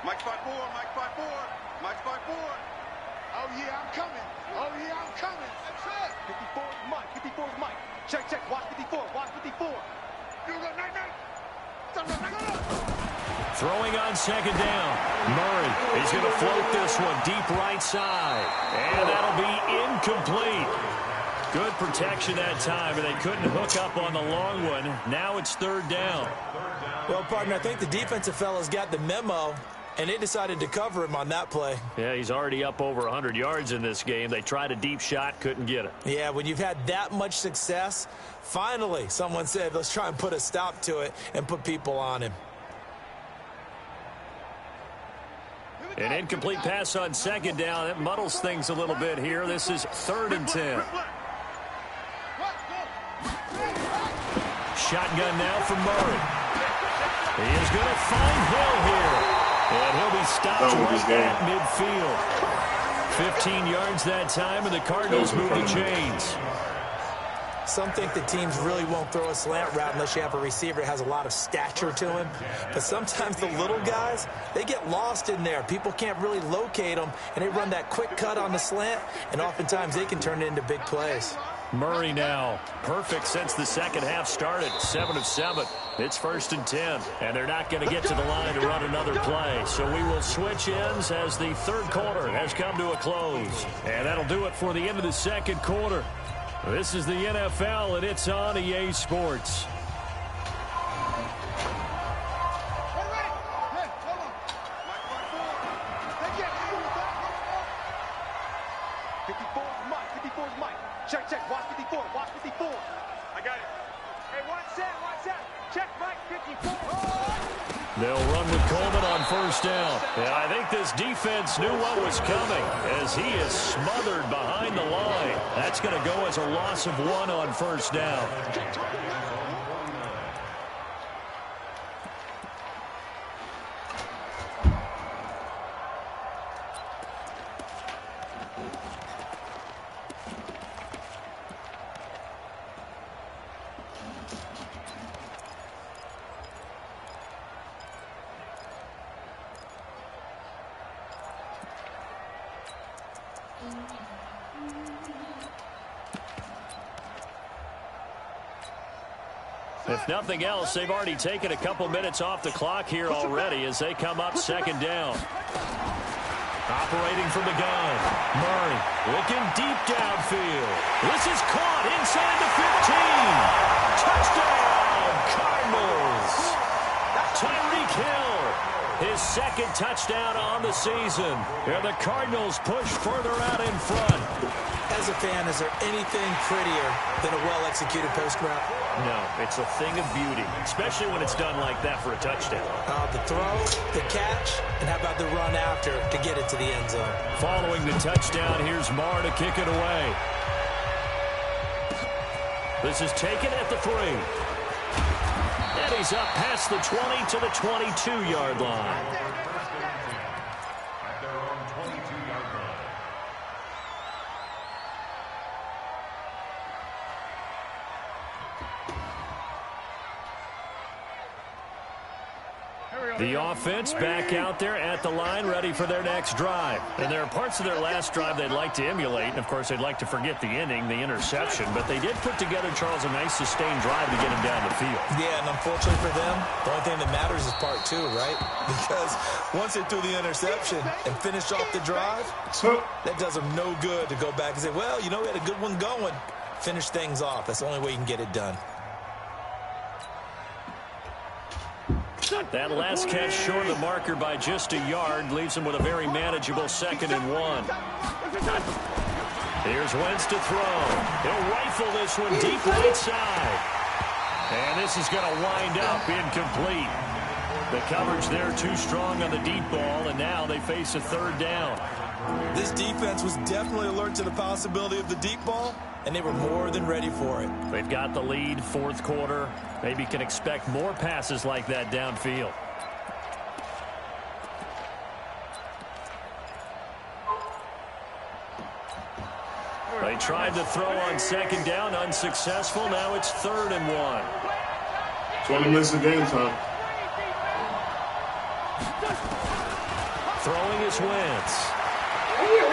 Mike 5-4, Mike 5-4, Mike 5-4. Oh, yeah, I'm coming. Oh, yeah, I'm coming. 54 is Mike, 54 is Mike. Check, check, watch 54, watch 54. Throwing on second down. Murray is going to float this one deep right side. And that'll be incomplete. Good protection that time, and they couldn't hook up on the long one. Now it's third down. Well, partner, I think the defensive fellas got the memo, and they decided to cover him on that play. Yeah, he's already up over 100 yards in this game. They tried a deep shot, couldn't get it. Yeah, when you've had that much success, finally someone said, let's try and put a stop to it and put people on him. An incomplete pass on second down. It muddles things a little bit here. This is 3rd and 10. Shotgun now for Murray. He is going to find Hill here. And he'll be stopped right at midfield. 15 yards that time, and the Cardinals move the chains. Some think the teams really won't throw a slant route unless you have a receiver that has a lot of stature to him. But sometimes the little guys, they get lost in there. People can't really locate them, and they run that quick cut on the slant, and oftentimes they can turn it into big plays. Murray now, perfect since the second half started, 7 of 7. It's 1st and 10, and they're not going to get to the line to run another play. So we will switch ends as the third quarter has come to a close. And that'll do it for the end of the second quarter. This is the NFL, and it's on EA Sports. Check, check, watch 54, watch 54. I got it. Hey, watch that. Check, Mike 54. They'll run with Coleman on first down. And I think this defense knew what was coming as he is smothered behind the line. That's going to go as a loss of 1 on first down. If nothing else, they've already taken a couple minutes off the clock here already as they come up second down. Operating from the gun. Murray looking deep downfield. This is caught inside the 15. Touchdown, Cardinals. Tyreek Hill, his second touchdown on the season. And the Cardinals push further out in front. As a fan, is there anything prettier than a well-executed post route? No, it's a thing of beauty, especially when it's done like that for a touchdown. The throw, the catch, and how about the run after to get it to the end zone? Following the touchdown, here's Marr to kick it away. This is taken at the 3. And he's up past the 20 to the 22-yard line. At their own 22-yard line. The offense back out there at the line, ready for their next drive. And there are parts of their last drive they'd like to emulate. And, of course, they'd like to forget the inning, the interception. But they did put together, Charles, a nice sustained drive to get him down the field. Yeah, and unfortunately for them, the only thing that matters is part 2, right? Because once they threw the interception and finished off the drive, that does them no good to go back and say, well, you know, we had a good one going. Finish things off. That's the only way you can get it done. That last catch short of the marker by just a yard leaves him with a very manageable 2nd and 1. Here's Wentz to throw. He'll rifle this one deep right side. And this is going to wind up incomplete. The coverage there too strong on the deep ball, and now they face a 3rd down. This defense was definitely alert to the possibility of the deep ball, and they were more than ready for it. They've got the lead, 4th quarter. Maybe can expect more passes like that downfield. They tried to throw on 2nd down, unsuccessful. Now it's 3rd and 1. 20 minutes of game time. Throwing is Wentz.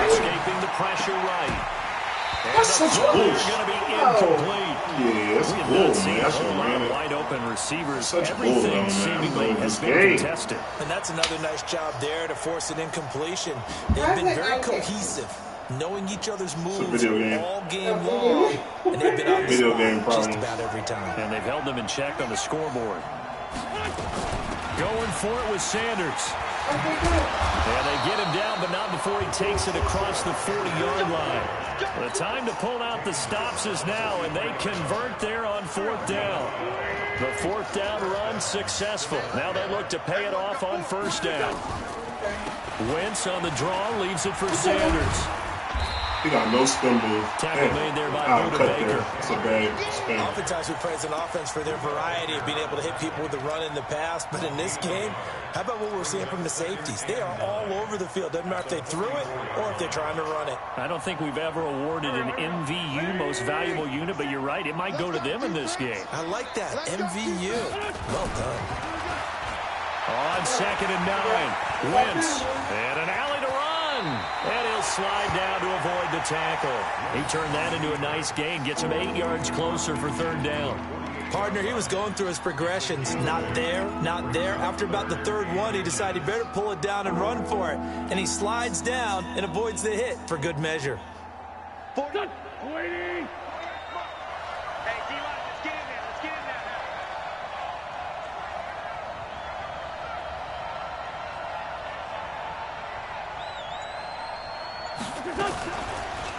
Escaping the pressure right. And that's such bullshit. Going to be incomplete. Yeah, that's bull, man. That's a wide open receivers. Such Everything seemingly has been contested. And that's another nice job there to force an incompletion. They've been very cohesive, knowing each other's moves all game long, and they've been on the spot just about every time. And they've held them in check on the scoreboard. Going for it with Sanders. And they get him down, but not before he takes it across the 40-yard line. The time to pull out the stops is now, and they convert there on 4th down. The 4th down run successful. Now they look to pay it off on 1st down. Wentz on the draw leaves it for Sanders. He got no spin move. Tackle made there by Buda Baker. It's a bad spin. Oftentimes we praise an offense for their variety of being able to hit people with the run in the pass, but in this game, how about what we're seeing from the safeties? They are all over the field. Doesn't matter if they threw it or if they're trying to run it. I don't think we've ever awarded an MVU, most valuable unit, but you're right. It might go to them in this game. I like that. MVU. Well done. On 2nd and 9, Wentz, and an alley to run. And he'll slide down to avoid the tackle. He turned that into a nice gain, gets him 8 yards closer for 3rd down. Partner, he was going through his progressions. Not there, not there. After about the 3rd one, he decided he better pull it down and run for it. And he slides down and avoids the hit for good measure. 40. Waiting. Hey, D-line, let's get in there. Let's get in there now.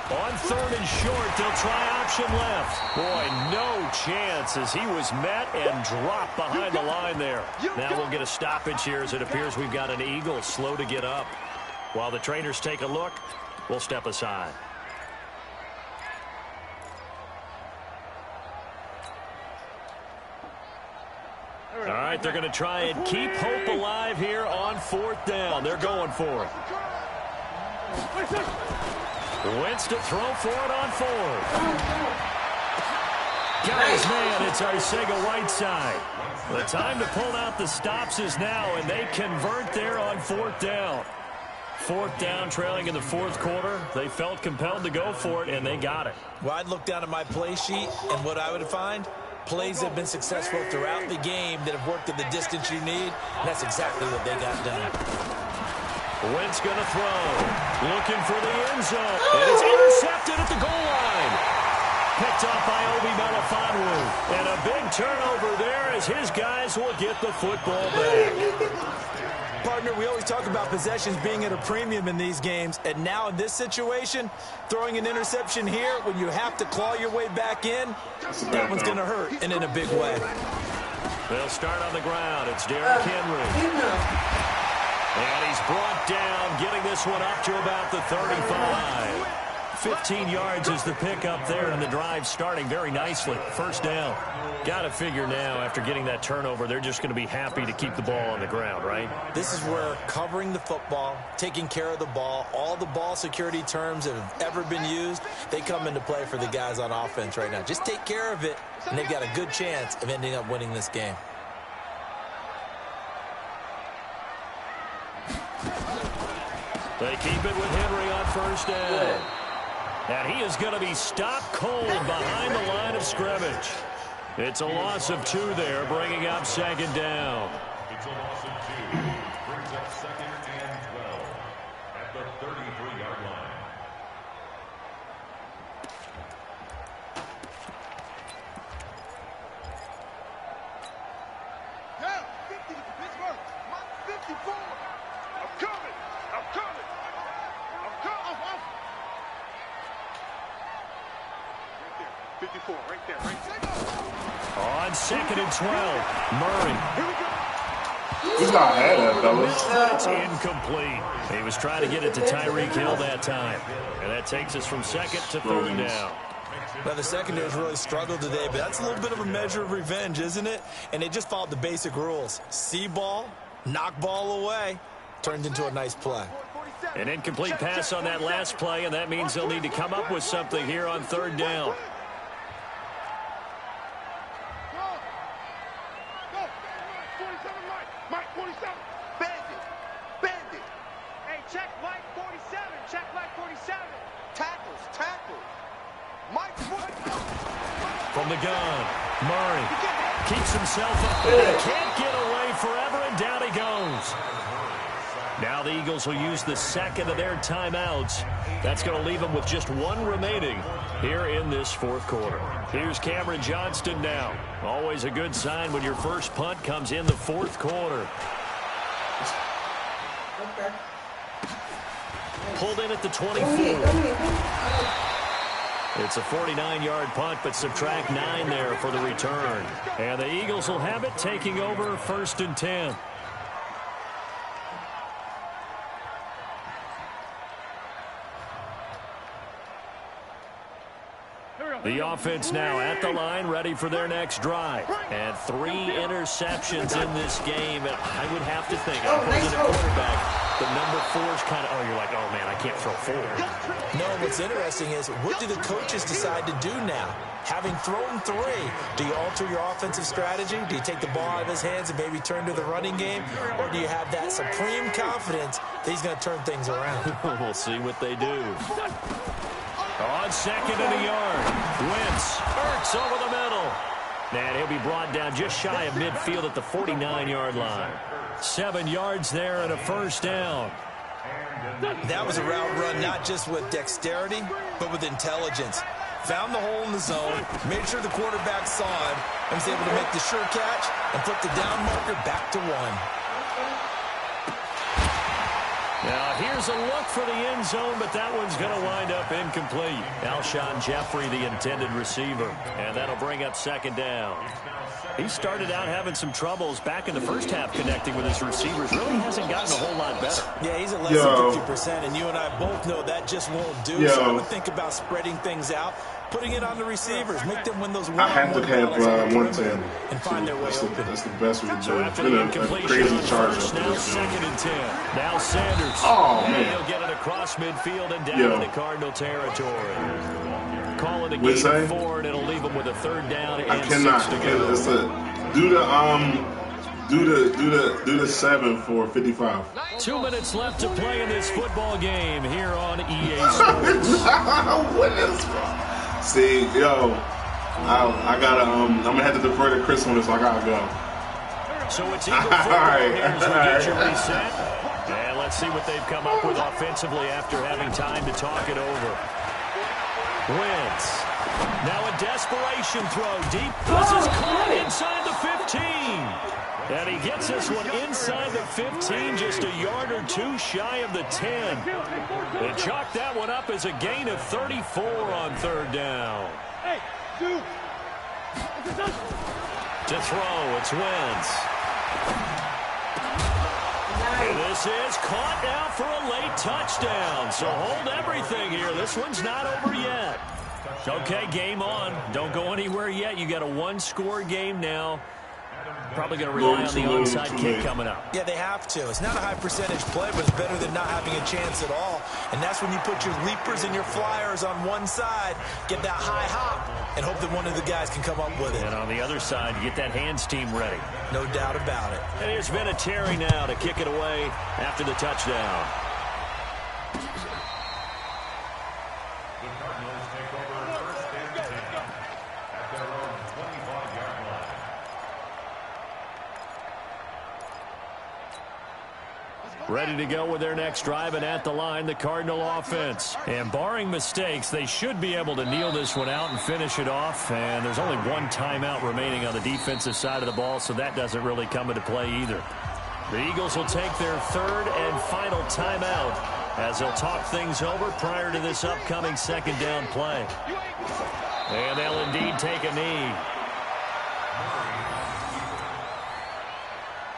On 3rd and short, they'll try option left. Boy, no chance as he was met and dropped behind the line there. Now we'll get a stoppage here as it appears we've got an Eagle slow to get up. While the trainers take a look, we'll step aside. All right, they're going to try and keep hope alive here on 4th down. They're going for it. Wentz to throw for it on 4th. Got his man, it's Arcega-Whiteside. The time to pull out the stops is now, and they convert there on 4th down. 4th down, trailing in the 4th quarter. They felt compelled to go for it, and they got it. Well, I'd look down at my play sheet, and what I would find, plays have been successful throughout the game that have worked at the distance you need, and that's exactly what they got done. Wentz going to throw. Looking for the end zone. And it's intercepted at the goal line. Picked off by Obi Melifonwu. And a big turnover there as his guys will get the football back. Partner, we always talk about possessions being at a premium in these games. And now in this situation, throwing an interception here when you have to claw your way back in, that one's going to hurt, and in a big way. They'll start on the ground. It's Derrick Henry. And he's brought down, getting this one up to about the 35. 15 yards is the pickup there, and the drive starting very nicely. 1st down. Got to figure now, after getting that turnover, they're just going to be happy to keep the ball on the ground, right? This is where covering the football, taking care of the ball, all the ball security terms that have ever been used, they come into play for the guys on offense right now. Just take care of it, and they've got a good chance of ending up winning this game. They keep it with Henry on 1st down. And he is going to be stopped cold behind the line of scrimmage. It's a loss of 2 there, bringing up 2nd down. It's a loss of 2. Brings up 2nd and 12 at the 33-yard line. Go! 50 to Pittsburgh. On 2nd and 12, Murray. He's not had that, fellas. It's incomplete. He was trying to get it to Tyreek Hill that time. And that takes us from 2nd to 3rd down. Well, the secondary's really struggled today, but that's a little bit of a measure of revenge, isn't it? And they just followed the basic rules. See ball, knock ball away. Turned into a nice play. An incomplete pass on that last play, and that means they'll need to come up with something here on 3rd down. From the gun, Murray keeps himself up there. He can't get away forever, and down he goes. Now the Eagles will use the 2nd of their timeouts. That's going to leave them with just 1 remaining here in this 4th quarter. Here's Cameron Johnston now. Always a good sign when your first punt comes in the 4th quarter. Okay. Pulled in at the 24. It's a 49-yard punt, but subtract 9 there for the return. And the Eagles will have it, taking over 1st and 10. The offense now at the line, ready for their next drive. And 3 interceptions in this game. And I would have to think, I'm holding a quarterback, the number 4's kind of, oh, you're like, oh, man, I can't throw 4. No, what's interesting is, what do the coaches decide to do now? Having thrown 3, do you alter your offensive strategy? Do you take the ball out of his hands and maybe turn to the running game? Or do you have that supreme confidence that he's going to turn things around? We'll see what they do. On 2nd and a yard, Wentz, Ertz over the middle. And he'll be brought down just shy of midfield at the 49-yard line. 7 yards there and a 1st down. That was a route run not just with dexterity, but with intelligence. Found the hole in the zone, made sure the quarterback saw him, and was able to make the sure catch and put the down marker back to 1. Now, here's a look for the end zone, but that one's going to wind up incomplete. Alshon Jeffrey, the intended receiver, and that'll bring up 2nd down. He started out having some troubles back in the first half connecting with his receivers. Really hasn't gotten a whole lot better. Yeah, he's at less than 50%, and you and I both know that just won't do. So I would think about spreading things out, putting it on the receivers, make them win those I have to have 110 and find their way open. That's the best we can do. So after the incompletion on first, now 2nd and 10. Now Sanders. Oh, and man. he'll get it across midfield and down in the Cardinal territory. Calling a game of 4, and it'll leave them with a 3rd down and 6 to go. It's do the 7 for 55. 2 minutes left to play in this football game here on EA Sports. What is wrong? See, yo, I gotta I'm gonna have to defer to Chris on this. I gotta go. So it's Eagle football here as we get you reset. And let's see what they've come up with offensively after having time to talk it over. Wentz. Now a desperation throw. Deep. This is caught inside the 15. And he gets this one inside the 15, just a yard or 2 shy of the 10. They chalk that one up as a gain of 34 on 3rd down. To throw, it's Wentz. And this is caught now for a late touchdown. So hold everything here. This one's not over yet. Okay, game on. Don't go anywhere yet. You got a 1-score game now. Probably going to rely on the onside kick coming up. Yeah, they have to. It's not a high percentage play, but it's better than not having a chance at all. And that's when you put your leapers and your flyers on one side, get that high hop, and hope that one of the guys can come up with it. And on the other side, you get that hands team ready. No doubt about it. And here's Vinatieri now to kick it away after the touchdown. The Cardinals take over 1st and 10 at their own 25-yard line. Ready to go with their next drive, and at the line, the Cardinal offense. And barring mistakes, they should be able to kneel this one out and finish it off. And there's only 1 timeout remaining on the defensive side of the ball, so that doesn't really come into play either. The Eagles will take their third and final timeout as they'll talk things over prior to this upcoming second down play. And they'll indeed take a knee.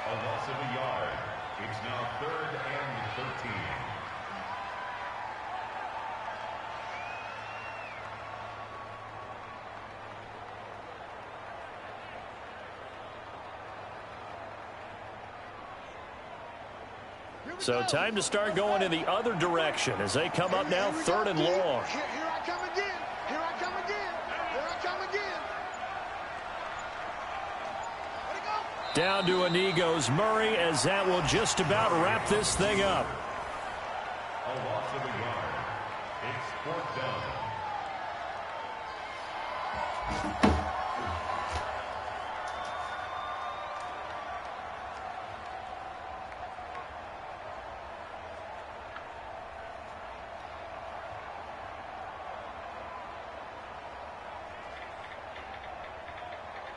A loss of a yard. It's now 3rd and 13. So time to start going in the other direction as they come up now 3rd and long. Here I come again. Here I come again. Here I come again. Let it go. Down to a knee goes Murray as that will just about wrap this thing up. A loss of a yard. It's 4th down.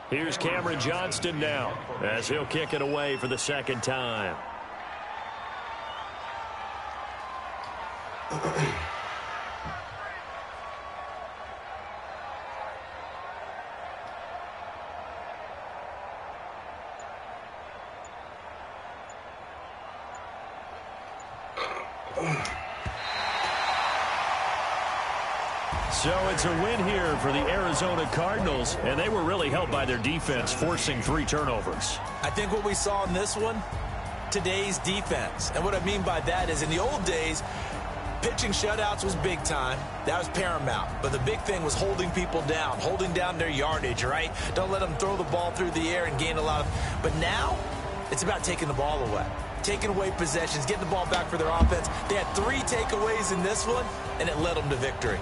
Here's Cameron Johnston now as he'll kick it away for the second time. So it's a win here for the Arizona Cardinals, and they were really helped by their defense, forcing 3 turnovers. I think what we saw in this one, today's defense. And what I mean by that is in the old days, pitching shutouts was big time. That was paramount. But the big thing was holding people down, holding down their yardage, right? Don't let them throw the ball through the air and gain a lot of... But now, it's about taking the ball away. Taking away possessions, getting the ball back for their offense. They had 3 takeaways in this one, and it led them to victory.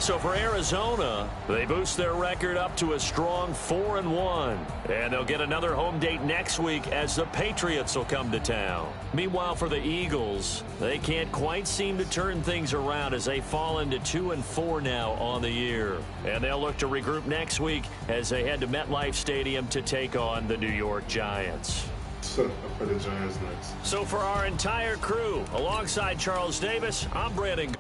So for Arizona, they boost their record up to a strong 4-1. And they'll get another home date next week as the Patriots will come to town. Meanwhile, for the Eagles, they can't quite seem to turn things around as they fall into 2-4 now on the year. And they'll look to regroup next week as they head to MetLife Stadium to take on the New York Giants. For the Giants next. So for our entire crew, alongside Charles Davis, I'm Brandon.